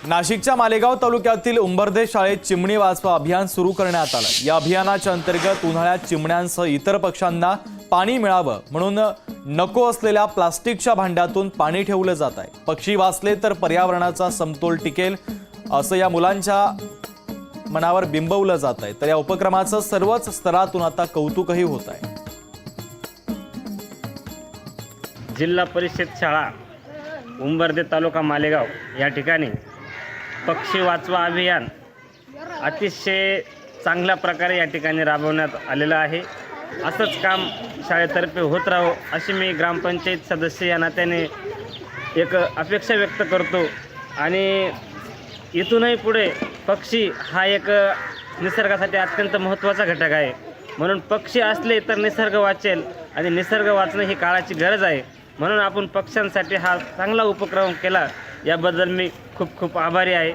नाशिकच्या मालेगाव तालुक्यातील उंबर्दे शाळेत चिमणी वाचवा अभियान सुरू करण्यात आलं। या अभियानाच्या अंतर्गत उन्हाळ्यात चिमण्यांसह इतर पक्ष्यांना पाणी मिळावं म्हणून नको असलेल्या प्लास्टिकच्या भांड्यातून पाणी ठेवलं जात आहे। पक्षी वाचले तर पर्यावरणाचा समतोल टिकेल असं या मुलांच्या मनावर बिंबवलं जात आहे। तर या उपक्रमाचं सर्वच स्तरातून आता कौतुकही होत आहे। जिल्हा परिषद शाळा उंबर्दे तालुका मालेगाव या ठिकाणी पक्षी वाचवा अभियान अतिशय चांगल्या प्रकारे या ठिकाणी राबवण्यात आलेलं आहे। असंच काम शाळेतर्फे होत राहो अशी मी ग्रामपंचायत सदस्य या नात्याने एक अपेक्षा व्यक्त करतो। आणि इथूनही पुढे पक्षी हा एक निसर्गासाठी अत्यंत महत्त्वाचा घटक आहे। म्हणून पक्षी असले तर निसर्ग वाचेल आणि निसर्ग वाचणं ही काळाची गरज आहे। म्हणून आपण पक्ष्यांसाठी हा चांगला उपक्रम केला, याबद्दल मी खूप खूप आभारी आहे।